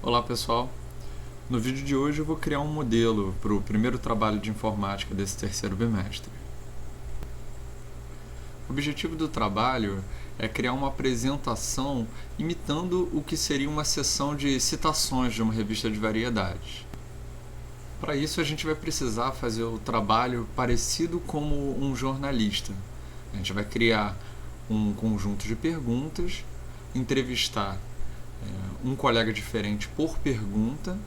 Olá pessoal, no vídeo de hoje eu vou criar um modelo para o primeiro trabalho de informática desse terceiro bimestre. O objetivo do trabalho é criar uma apresentação imitando o que seria uma seção de citações de uma revista de variedades. Para isso a gente vai precisar fazer o trabalho parecido como um jornalista. A gente vai criar um conjunto de perguntas, entrevistar um colega diferente por pergunta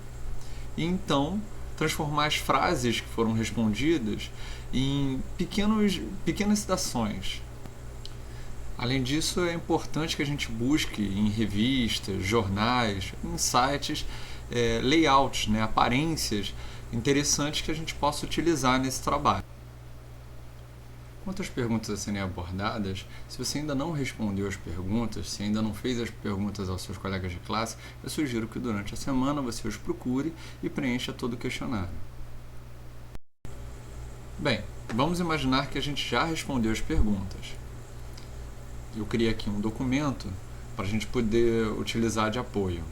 e então transformar as frases que foram respondidas em pequenas citações. Além disso, é importante que a gente busque em revistas, jornais, em sites, layouts, aparências interessantes que a gente possa utilizar nesse trabalho. Quanto às perguntas a serem abordadas, se você ainda não respondeu as perguntas, se ainda não fez as perguntas aos seus colegas de classe, eu sugiro que durante a semana você os procure e preencha todo o questionário. Bem, vamos imaginar que a gente já respondeu as perguntas. Eu criei aqui um documento para a gente poder utilizar de apoio.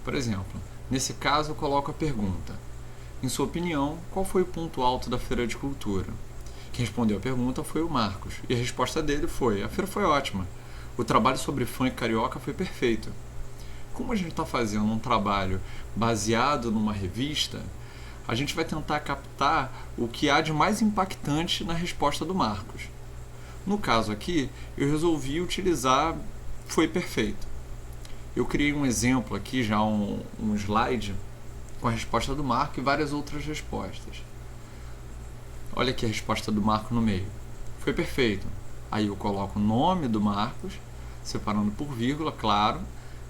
Por exemplo, nesse caso eu coloco a pergunta: em sua opinião, qual foi o ponto alto da Feira de Cultura? Quem respondeu a pergunta foi o Marcos, e a resposta dele foi: a feira foi ótima, o trabalho sobre funk carioca foi perfeito. Como a gente está fazendo um trabalho baseado numa revista, a gente vai tentar captar o que há de mais impactante na resposta do Marcos. No caso aqui, eu resolvi utilizar foi perfeito. Eu criei um exemplo aqui, já um slide, com a resposta do Marco e várias outras respostas. Olha aqui a resposta do Marco no meio. Foi perfeito. Aí eu coloco o nome do Marcos, separando por vírgula, claro.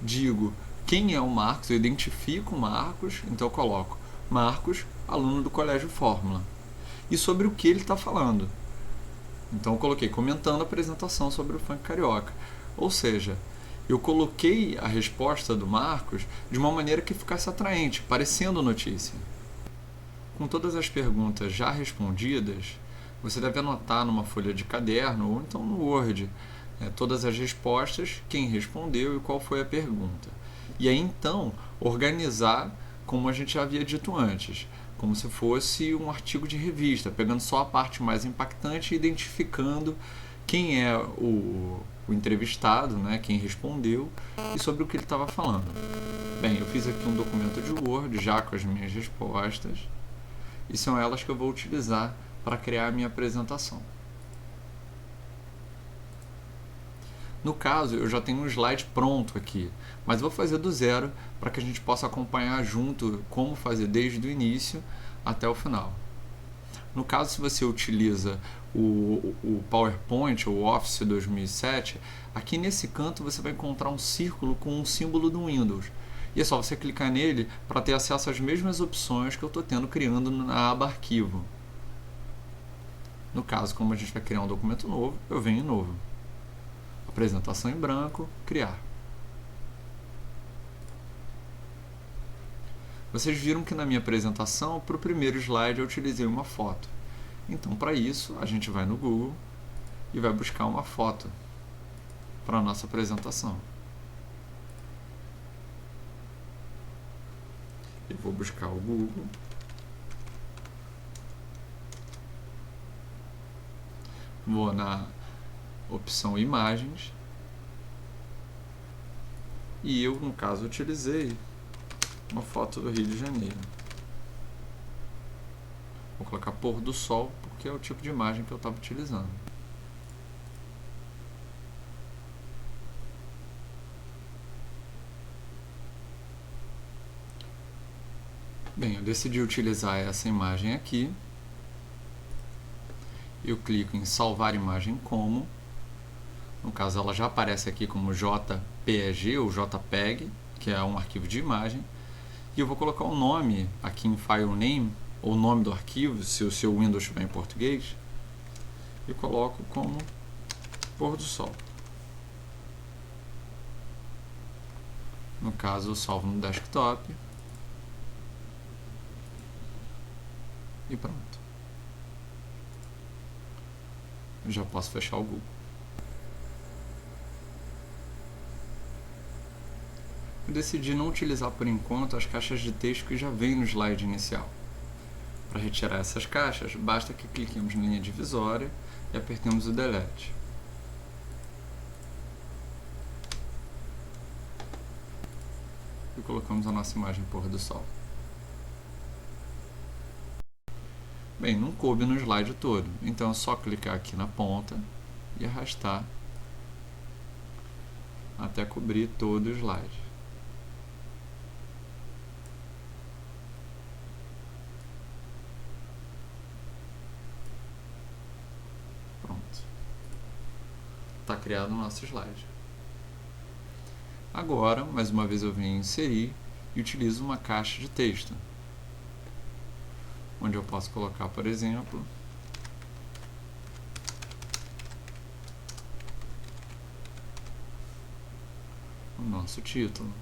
Digo quem é o Marcos, eu identifico o Marcos, então eu coloco Marcos, aluno do Colégio Fórmula. E sobre o que ele está falando. Então eu coloquei comentando a apresentação sobre o funk carioca. Ou seja, eu coloquei a resposta do Marcos de uma maneira que ficasse atraente, parecendo notícia. Com todas as perguntas já respondidas, você deve anotar numa folha de caderno ou então no Word todas as respostas, quem respondeu e qual foi a pergunta. E aí então organizar como a gente já havia dito antes, como se fosse um artigo de revista, pegando só a parte mais impactante e identificando quem é o entrevistado, quem respondeu e sobre o que ele estava falando. Bem, eu fiz aqui um documento de Word já com as minhas respostas. E são elas que eu vou utilizar para criar a minha apresentação. No caso, eu já tenho um slide pronto aqui, mas vou fazer do zero para que a gente possa acompanhar junto como fazer desde o início até o final. No caso, se você utiliza o PowerPoint ou o Office 2007, aqui nesse canto você vai encontrar um círculo com um símbolo do Windows. E é só você clicar nele para ter acesso às mesmas opções que eu estou criando na aba Arquivo. No caso, como a gente vai criar um documento novo, eu venho em Novo. Apresentação em branco, Criar. Vocês viram que na minha apresentação, para o primeiro slide, eu utilizei uma foto. Então, para isso, a gente vai no Google e vai buscar uma foto para a nossa apresentação. Eu vou buscar o Google. Vou na opção Imagens. E eu, no caso, utilizei uma foto do Rio de Janeiro. Vou colocar pôr do sol, porque é o tipo de imagem que eu estava utilizando. Bem, eu decidi utilizar essa imagem aqui. Eu clico em salvar imagem como. No caso, ela já aparece aqui como JPEG ou JPEG, que é um arquivo de imagem. E eu vou colocar o nome aqui em File Name, ou o nome do arquivo, se o seu Windows estiver em português. E coloco como pôr do sol. No caso, eu salvo no desktop. E pronto. Eu já posso fechar o Google. decidi não utilizar por enquanto as caixas de texto que já vêm no slide inicial. Para retirar essas caixas, basta que cliquemos na linha divisória e apertemos o Delete. E colocamos a nossa imagem pôr do sol. Bem, não coube no slide todo, então é só clicar aqui na ponta e arrastar até cobrir todo o slide. Pronto. Está criado o nosso slide. Agora, mais uma vez eu venho inserir e utilizo uma caixa de texto, onde eu posso colocar, por exemplo, o nosso título.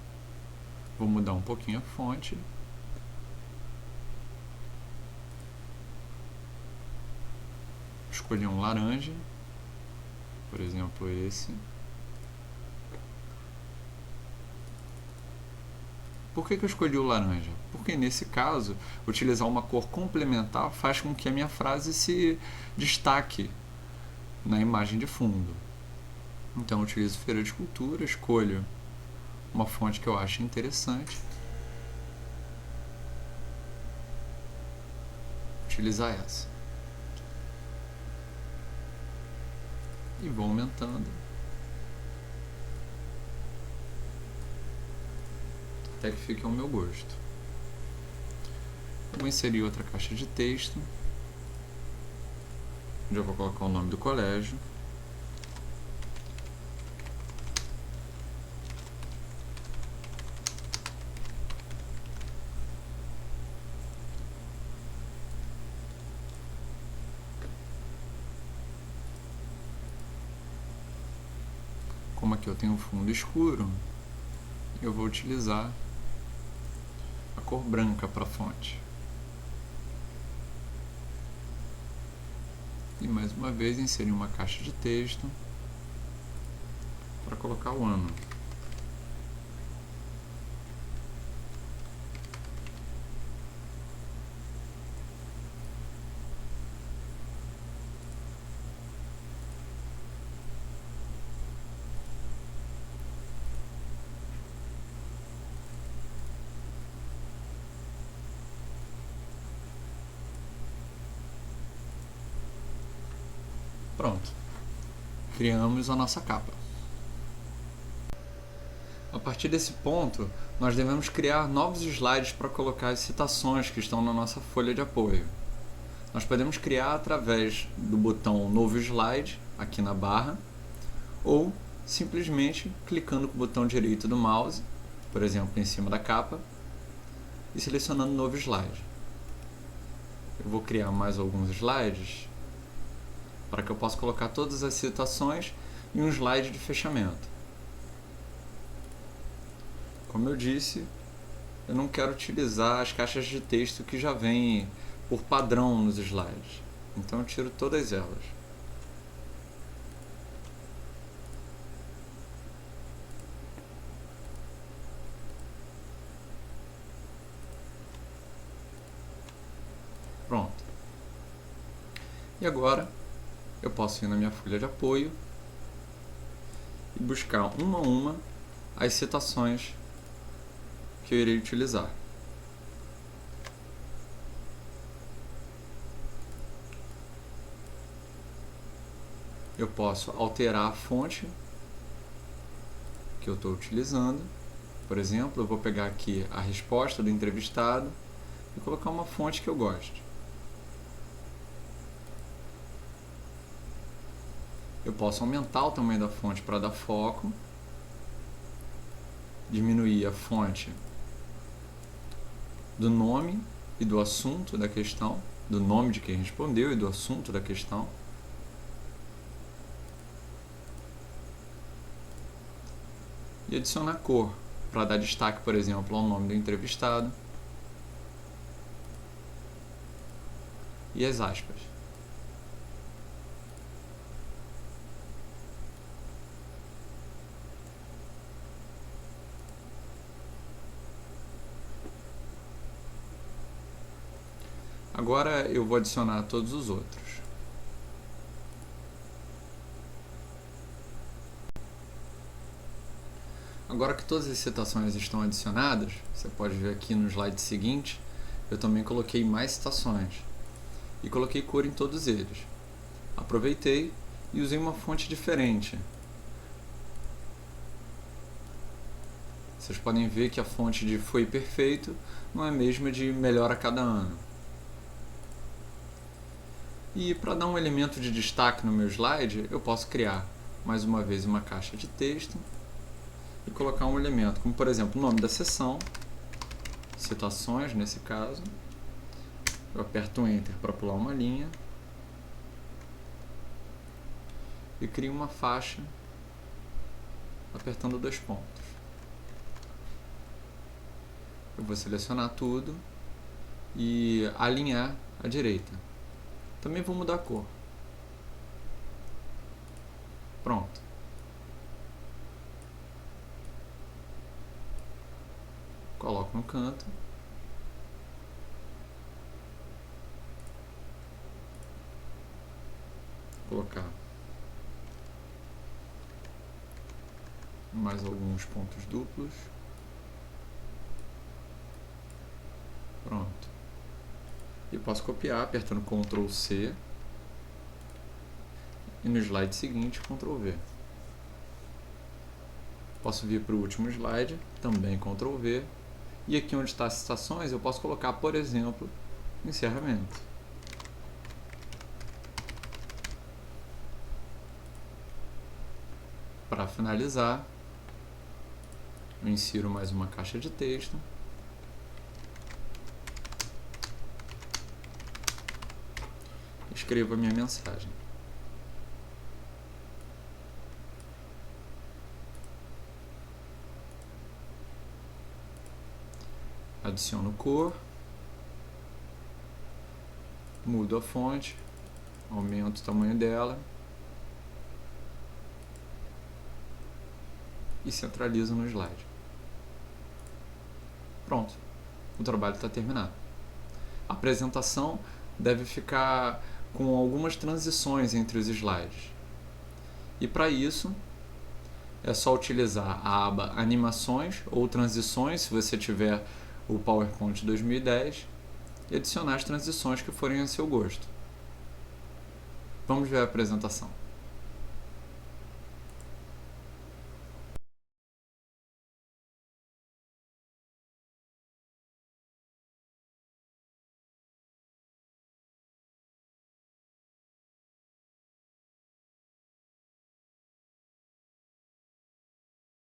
Vou mudar um pouquinho a fonte. Escolher um laranja, por exemplo esse. Por que eu escolhi o laranja? Porque nesse caso, utilizar uma cor complementar faz com que a minha frase se destaque na imagem de fundo. Então eu utilizo Feira de Cultura, escolho uma fonte que eu acho interessante, utilizar essa. E vou aumentando até que fique ao meu gosto. Eu vou inserir outra caixa de texto, onde eu vou colocar o nome do colégio. Como aqui eu tenho um fundo escuro, eu vou utilizar a cor branca para a fonte. E mais uma vez inserir uma caixa de texto para colocar o ano. Pronto, criamos a nossa capa. A partir desse ponto, nós devemos criar novos slides para colocar as citações que estão na nossa folha de apoio. Nós podemos criar através do botão Novo Slide, aqui na barra, ou simplesmente clicando com o botão direito do mouse, por exemplo, em cima da capa, e selecionando Novo Slide. Eu vou criar mais alguns slides para que eu possa colocar todas as citações em um slide de fechamento. Como eu disse, eu não quero utilizar as caixas de texto que já vêm por padrão nos slides. Então eu tiro todas elas. Pronto. E agora eu posso ir na minha folha de apoio e buscar uma a uma as citações que eu irei utilizar. Eu posso alterar a fonte que eu estou utilizando. Por exemplo, eu vou pegar aqui a resposta do entrevistado e colocar uma fonte que eu goste. Eu posso aumentar o tamanho da fonte para dar foco, diminuir a fonte do nome e do assunto da questão, do nome de quem respondeu e do assunto da questão. E adicionar cor, para dar destaque, por exemplo, ao nome do entrevistado e as aspas. Agora eu vou adicionar todos os outros. Agora que todas as citações estão adicionadas, você pode ver aqui no slide seguinte, eu também coloquei mais citações e coloquei cor em todos eles. Aproveitei e usei uma fonte diferente. Vocês podem ver que a fonte de foi perfeito não é a mesma de melhor a cada ano. E para dar um elemento de destaque no meu slide, eu posso criar mais uma vez uma caixa de texto e colocar um elemento, como por exemplo o nome da seção, citações nesse caso. Eu aperto Enter para pular uma linha e crio uma faixa apertando 2 pontos. Eu vou selecionar tudo e alinhar à direita. Também vou mudar a cor. Pronto. Coloco no canto. Vou colocar mais alguns pontos duplos. Pronto. E posso copiar apertando Ctrl C e no slide seguinte Ctrl V. Posso vir para o último slide, também Ctrl V. E aqui onde está as citações eu posso colocar, por exemplo, encerramento. Para finalizar, eu insiro mais uma caixa de texto. Escrevo a minha mensagem. Adiciono cor, mudo a fonte, aumento o tamanho dela e centralizo no slide. Pronto, o trabalho está terminado. A apresentação deve ficar com algumas transições entre os slides. E para isso, é só utilizar a aba Animações ou Transições, se você tiver o PowerPoint 2010, e adicionar as transições que forem a seu gosto. Vamos ver a apresentação.